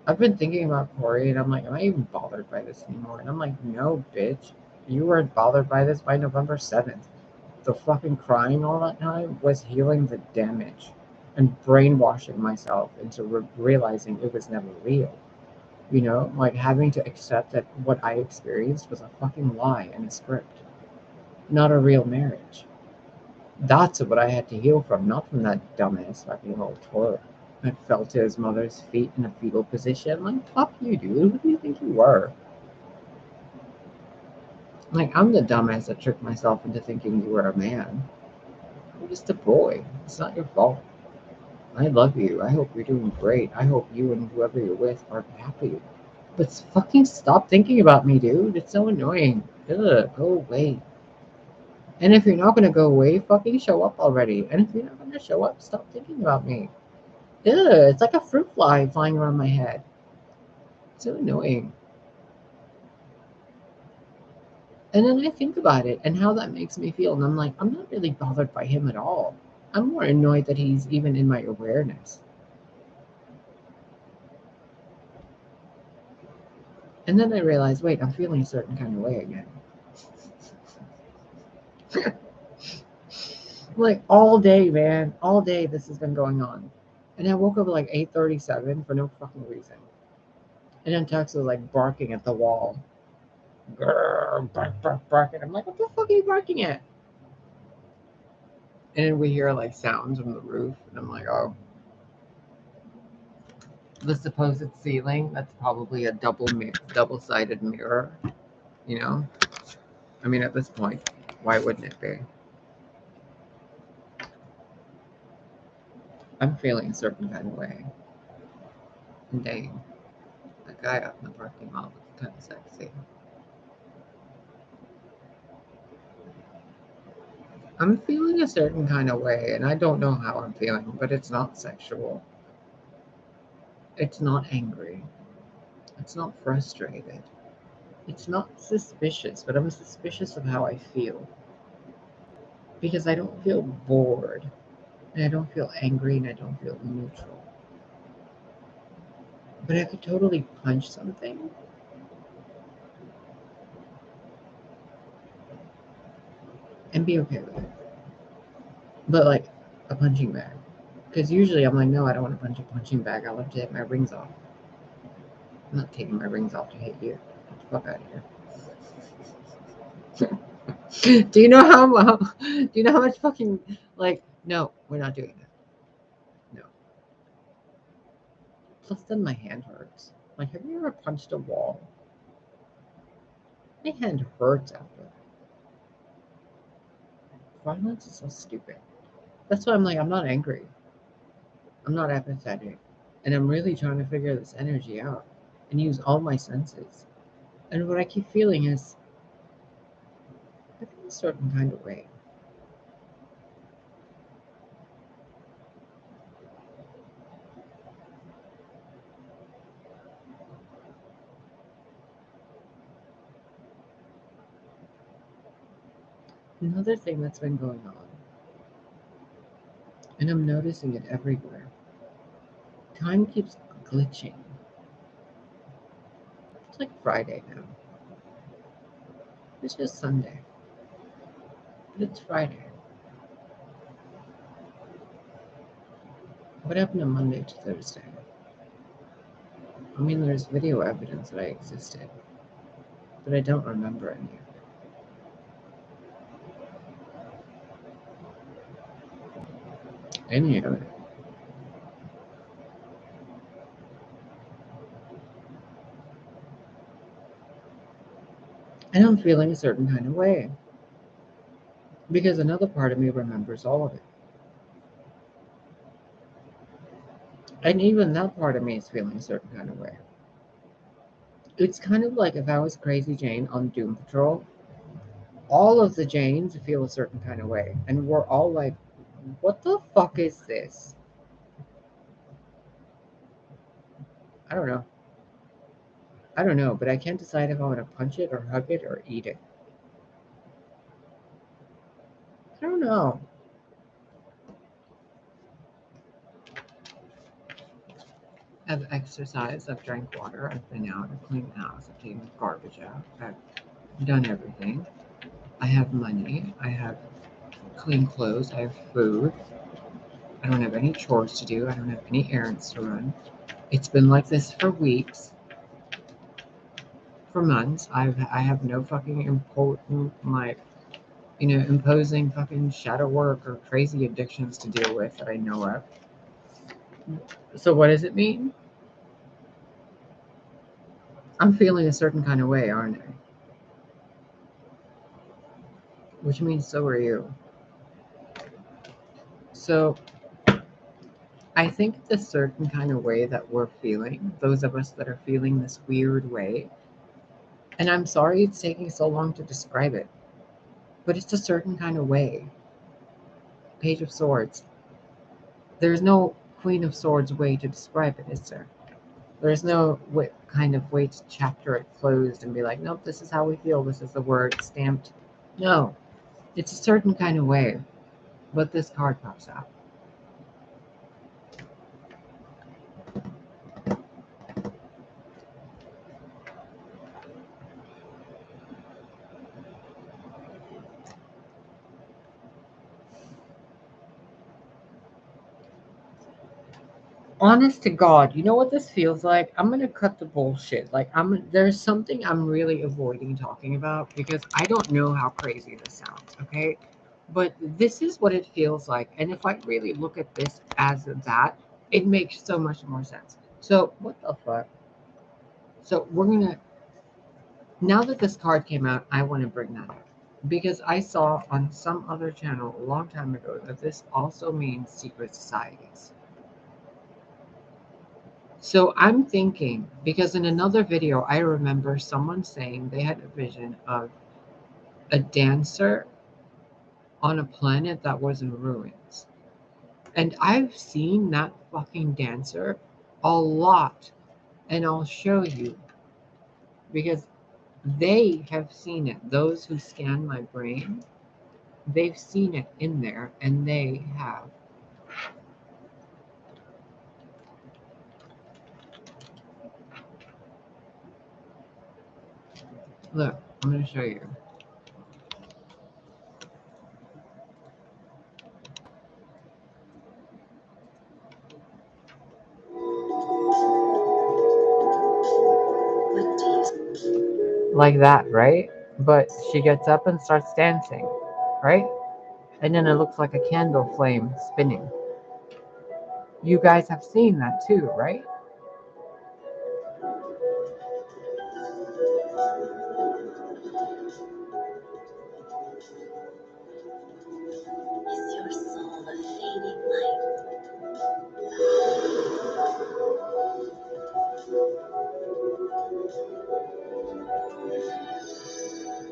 I've been thinking about Corey, and I'm like, am I even bothered by this anymore? And I'm like, no, bitch. You weren't bothered by this by November 7th. The fucking crying all that time was healing the damage and brainwashing myself into realizing it was never real. Like having to accept that what I experienced was a fucking lie and a script, not a real marriage. That's what I had to heal from, not from that dumbass fucking old twerp that fell to his mother's feet in a fetal position. Like, fuck you, dude. Who do you think you were? Like, I'm the dumbass that tricked myself into thinking you were a man. I'm just a boy. It's not your fault. I love you. I hope you're doing great. I hope you and whoever you're with are happy. But fucking stop thinking about me, dude. It's so annoying. Ugh, go away. And if you're not gonna go away, fucking show up already. And if you're not gonna show up, stop thinking about me. Ugh, it's like a fruit fly flying around my head. It's so annoying. And then I think about it and how that makes me feel. And I'm like, I'm not really bothered by him at all. I'm more annoyed that he's even in my awareness. And then I realize, wait, I'm feeling a certain kind of way again. Like all day, man. All day this has been going on. And I woke up at like 8:37 for no fucking reason. And then Tex was like barking at the wall. Grrr, bark, bark, barking. I'm like, what the fuck are you barking at? And then we hear like sounds from the roof. And I'm like, oh. The supposed ceiling, that's probably a double-sided mirror, you know? I mean, at this point, why wouldn't it be? I'm feeling a certain kind of way. And dang, that guy out in the parking lot was kind of sexy. I'm feeling a certain kind of way, and I don't know how I'm feeling, but it's not sexual. It's not angry. It's not frustrated. It's not suspicious, but I'm suspicious of how I feel. Because I don't feel bored, and I don't feel angry, and I don't feel neutral. But I could totally punch something and be okay with it. But like a punching bag. Because usually I'm like, no, I don't want to punch a punching bag. I want to take my rings off. I'm not taking my rings off to hit you. Get the fuck out of here. Do you know how much fucking like no, we're not doing that. No. Plus then my hand hurts. Like, have you ever punched a wall? My hand hurts after that. Violence is so stupid. That's why I'm like, I'm not angry. I'm not apathetic. And I'm really trying to figure this energy out and use all my senses. And what I keep feeling is I feel a certain kind of way. Another thing that's been going on, and I'm noticing it everywhere, time keeps glitching. It's like Friday now. It's just Sunday, but it's Friday. What happened on Monday to Thursday? I mean, there's video evidence that I existed, but I don't remember any of it. Any of it. And I'm feeling a certain kind of way because another part of me remembers all of it. And even that part of me is feeling a certain kind of way. It's kind of like if I was Crazy Jane on Doom Patrol, all of the Janes feel a certain kind of way. And we're all like, what the fuck is this? I don't know. I don't know, but I can't decide if I want to punch it or hug it or eat it. I don't know. I've exercised, I've drank water, I've been out, I've cleaned the house, I've taken the garbage out, I've done everything. I have money, I have clean clothes, I have food. I don't have any chores to do, I don't have any errands to run. It's been like this for weeks, for months. I have no fucking important, like, imposing fucking shadow work or crazy addictions to deal with that I know of. So what does it mean? I'm feeling a certain kind of way, aren't I? Which means so are you. So I think the certain kind of way that we're feeling, those of us that are feeling this weird way, and I'm sorry it's taking so long to describe it, but it's a certain kind of way. Page of Swords. There's no Queen of Swords way to describe it, is there? There's no kind of way to chapter it closed and be like, nope, this is how we feel, this is the word stamped. No, it's a certain kind of way, but this card pops out. Honest to God, you know what this feels like? I'm gonna cut the bullshit. Like there's something I'm really avoiding talking about because I don't know how crazy this sounds, okay? But this is what it feels like. And if I really look at this as that, it makes so much more sense. So what the fuck? So we're gonna now that this card came out, I want to bring that up. Because I saw on some other channel a long time ago that this also means secret societies. So I'm thinking, because in another video, I remember someone saying they had a vision of a dancer on a planet that was in ruins. And I've seen that fucking dancer a lot. And I'll show you. Because They have seen it. Those who scan my brain, they've seen it in there, and they have. Look, I'm going to show you. Like that, right? But she gets up and starts dancing, right? And then it looks like a candle flame spinning. You guys have seen that too, right? Is your soul a fading light?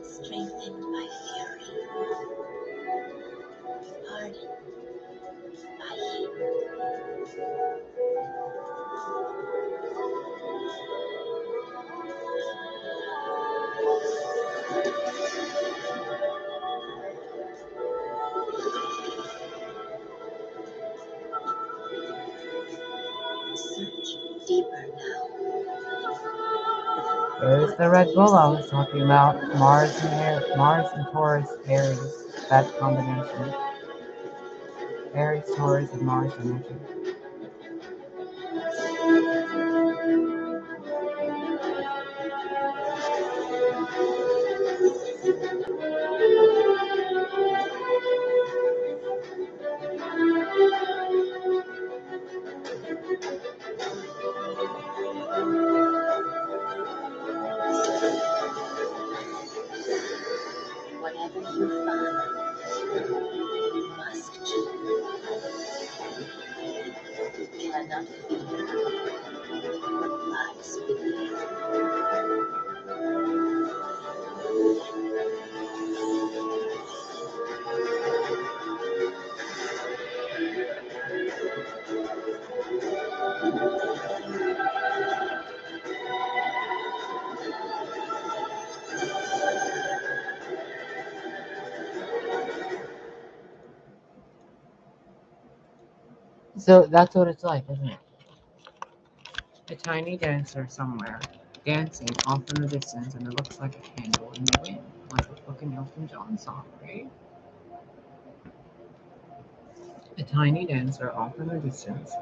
Strengthened by fury, hardened by heat. Search deeper now. There's the Red Bull I was talking about. Mars and Taurus, Aries. That combination. Aries, Taurus, and Mars energy. Whatever you find, you must choose. You cannot fear what lies beneath. So that's what it's like, isn't it? A tiny dancer somewhere, dancing off in the distance, and it looks like a candle in the wind, like a fucking Elton John song, right? A tiny dancer off in the distance,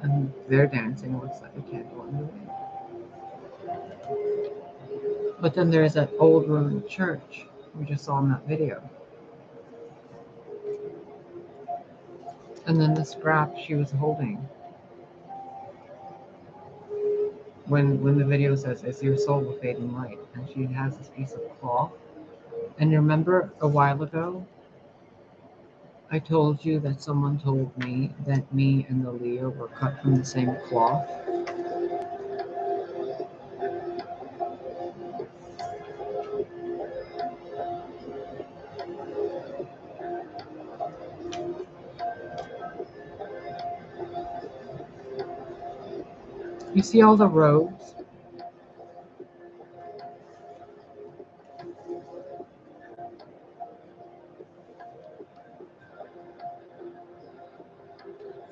and their dancing looks like a candle in the wind. But then there's that old ruined church we just saw in that video. And then the scrap she was holding. When the video says, "Is your soul a fading light?" And she has this piece of cloth. And remember a while ago, I told you that someone told me that me and the Leo were cut from the same cloth. You see all the robes?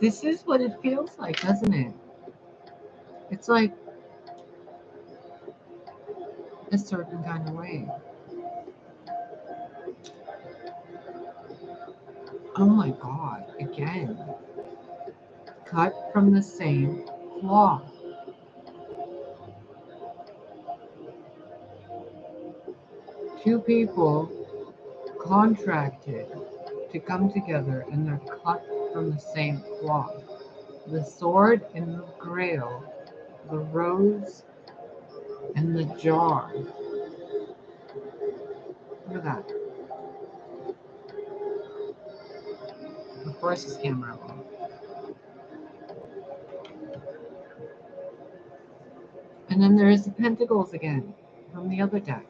This is what it feels like, doesn't it? It's like a certain kind of way. Oh my god, again. Cut from the same cloth. Two people contracted to come together and they're cut from the same cloth. The sword and the grail, the rose and the jar. Look at that. Of course, his camera off. And then there's the pentacles again from the other deck.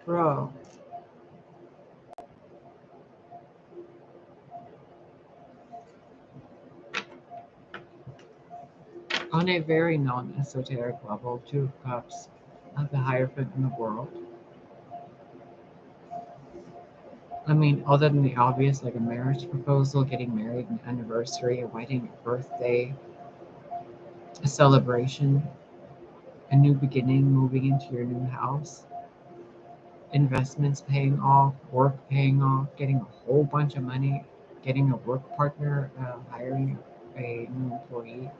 Bro. On a very non-esoteric level, Two of Cups, the Hierophant in the world. I mean, other than the obvious, like a marriage proposal, getting married, an anniversary, a wedding, a birthday, a celebration, a new beginning, moving into your new house, investments paying off, work paying off, getting a whole bunch of money, getting a work partner, hiring a new employee,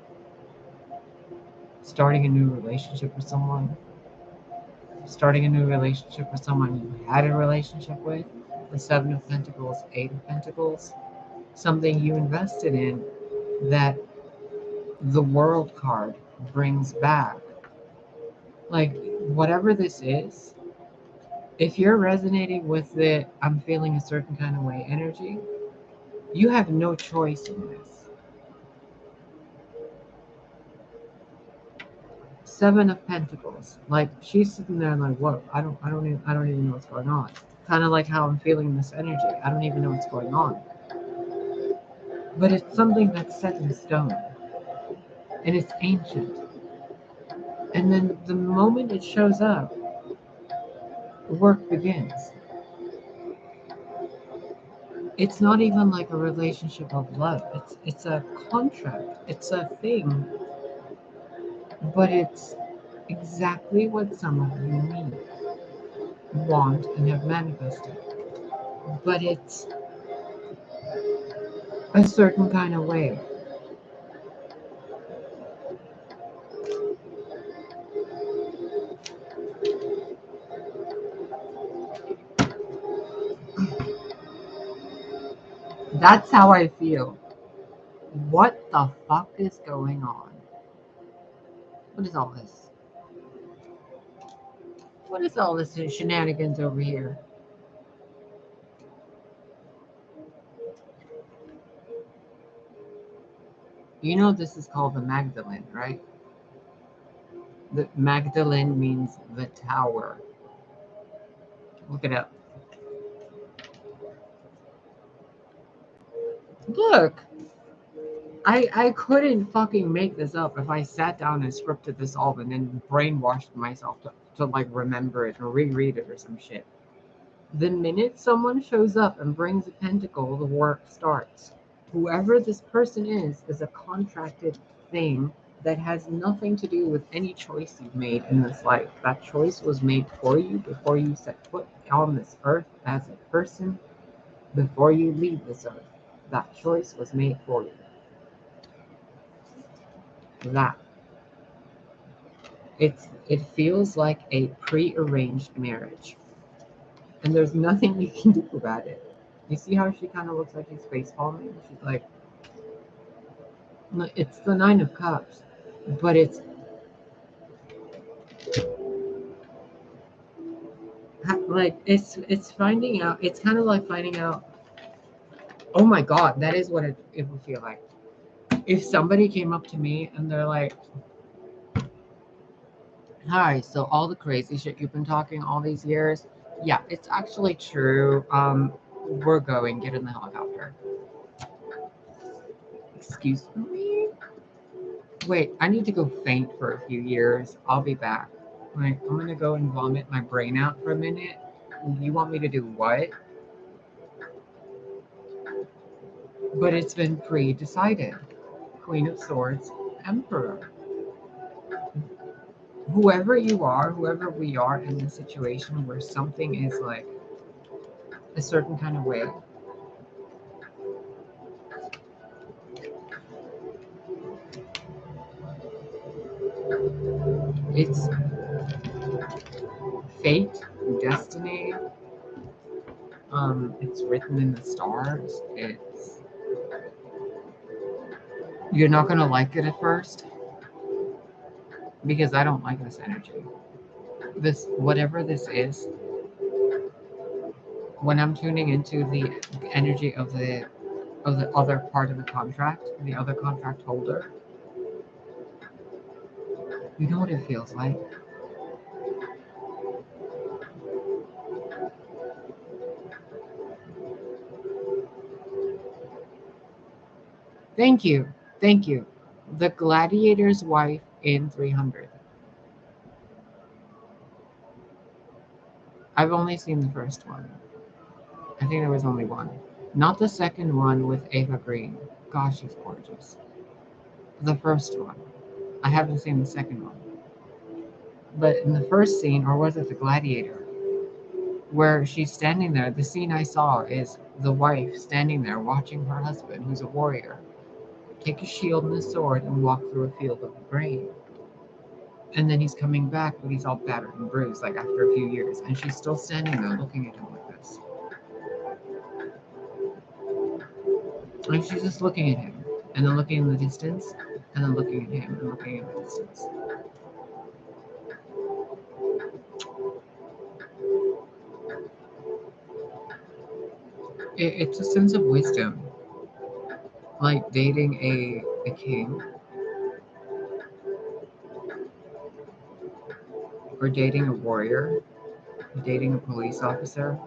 starting a new relationship with someone, starting a new relationship with someone you had a relationship with, the Seven of Pentacles, Eight of Pentacles, something you invested in that the World card brings back. Like, whatever this is, if you're resonating with the I'm feeling a certain kind of way energy, you have no choice in this. Seven of Pentacles. Like, she's sitting there like, what? I don't even know what's going on. Kind of like how I'm feeling this energy. I don't even know what's going on. But it's something that's set in stone. And it's ancient. And then the moment it shows up, work begins. It's not even like a relationship of love. It's a contract. It's a thing. But it's exactly what some of you need, want, and have manifested. But it's a certain kind of way. That's how I feel. What the fuck is going on? What is all this? What is all this shenanigans over here? You know this is called the Magdalene, right? The Magdalene means the tower. Look it up. Look, I couldn't fucking make this up if I sat down and scripted this all and then brainwashed myself to like remember it or reread it or some shit. The minute someone shows up and brings a pentacle, the work starts. Whoever this person is a contracted thing that has nothing to do with any choice you've made in this life. That choice was made for you before you set foot on this earth as a person, before you leave this earth. That choice was made for you. That. It feels like a prearranged marriage. And there's nothing you can do about it. You see how she kind of looks like she's face palming? She's like, it's the Nine of Cups, but it's like it's finding out. It's kind of like finding out. Oh my God, that is what it would feel like. If somebody came up to me and they're like, "Hi, so all the crazy shit you've been talking all these years, yeah, it's actually true. We're going. Get in the helicopter." Excuse me. Wait, I need to go faint for a few years. I'll be back. Like, I'm gonna go and vomit my brain out for a minute. You want me to do what? But it's been pre-decided. Queen of Swords, Emperor. Whoever you are, whoever we are in this situation where something is like a certain kind of way, it's fate, destiny. It's written in the stars. It's you're not gonna like it at first because I don't like this energy. This whatever this is, when I'm tuning into the energy of the other part of the contract, the other contract holder, you know what it feels like. Thank you, thank you. The gladiator's wife in 300. I've only seen the first one. I think there was only one. Not the second one with Ava Green. Gosh, she's gorgeous. The first one. I haven't seen the second one. But in the first scene, or was it the gladiator, where she's standing there, the scene I saw is the wife standing there watching her husband, who's a warrior, take a shield and a sword and walk through a field of grain. And then he's coming back, but he's all battered and bruised, like after a few years. And she's still standing there looking at him like this. And she's just looking at him, and then looking in the distance, and then looking at him, and looking in the distance. It's a sense of wisdom, like dating a king, or dating a warrior, dating a police officer,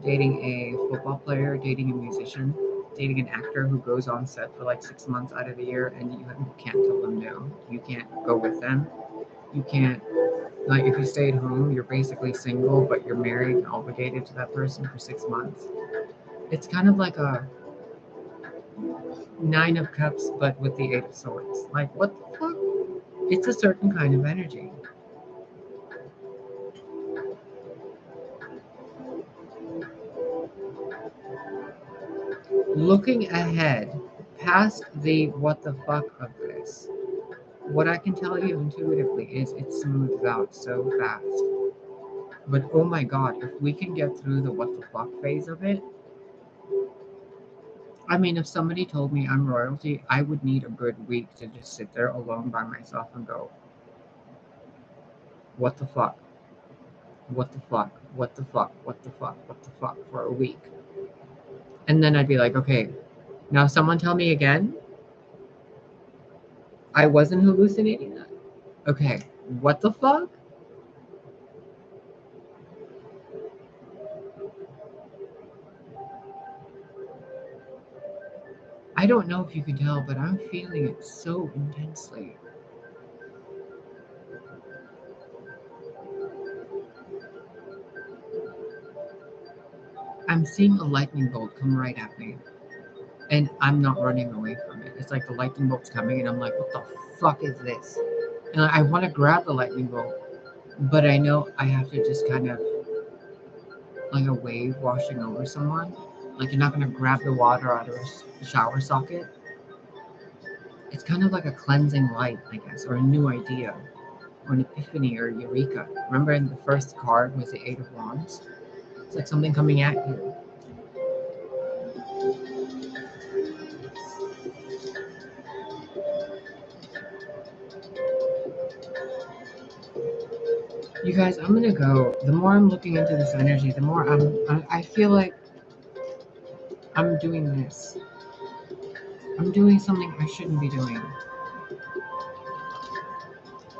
dating a football player, dating a musician, dating an actor who goes on set for like 6 months out of the year, and you can't tell them no. You can't go with them. You can't, like, if you stay at home, you're basically single, but you're married and obligated to that person for 6 months. It's kind of like a 9 of Cups, but with the 8 of Swords. Like, what the fuck? It's a certain kind of energy. Looking ahead, past the what the fuck of this, what I can tell you intuitively is it smooths out so fast. But oh my god, if we can get through the what the fuck phase of it, I mean, if somebody told me I'm royalty, I would need a good week to just sit there alone by myself and go, what the fuck? What the fuck? What the fuck? What the fuck? What the fuck for a week? And then I'd be like, okay, now someone tell me again. I wasn't hallucinating that. Okay, what the fuck? I don't know if you can tell, but I'm feeling it so intensely. I'm seeing a lightning bolt come right at me, and I'm not running away from it. It's like the lightning bolt's coming, and I'm like, what the fuck is this? And I want to grab the lightning bolt, but I know I have to just kind of, like a wave washing over someone. Like, you're not going to grab the water out of a shower socket. It's kind of like a cleansing light, I guess, or a new idea, or an epiphany, or eureka. Remember in the first card was the Eight of Wands? It's like something coming at you. You guys, I'm gonna go. The more I'm looking into this energy, the more I feel like I'm doing this. I'm doing something I shouldn't be doing.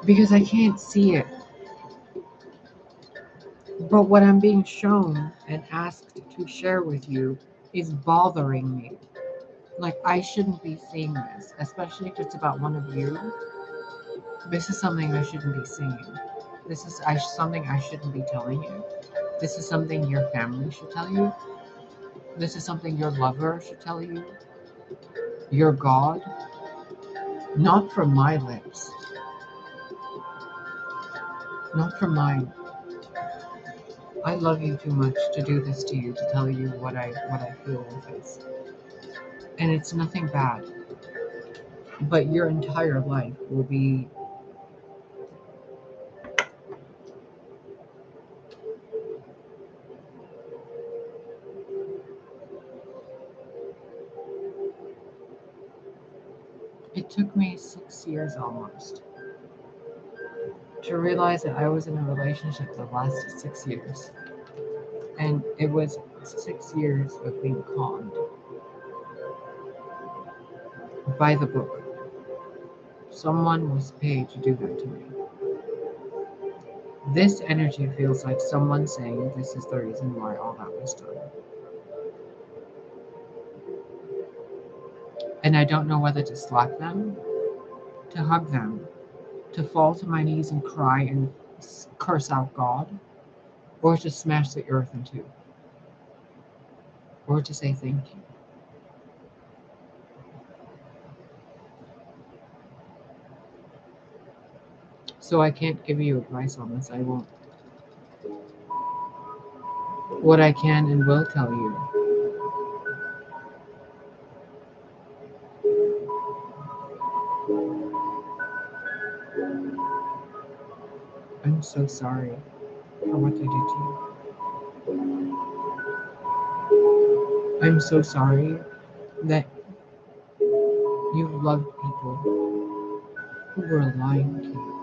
Because I can't see it. But what I'm being shown and asked to share with you is bothering me. Like, I shouldn't be seeing this, especially if it's about one of you. This is something I shouldn't be seeing. This is something I shouldn't be telling you. This is something your family should tell you. This is something your lover should tell you. Your God. Not from my lips. Not from mine. I love you too much to do this to you, to tell you what I feel with this. And it's nothing bad. But your entire life will be it took me 6 years almost to realize that I was in a relationship that lasted 6 years. And it was 6 years of being conned by the book. Someone was paid to do that to me. This energy feels like someone saying this is the reason why all that was done. And I don't know whether to slap them to hug them, to fall to my knees and cry and curse out God, or to smash the earth in two, or to say thank you. So I can't give you advice on this. I won't. What I can and will tell you, I'm so sorry for what I did to you. I'm so sorry that you loved people who were lying to you.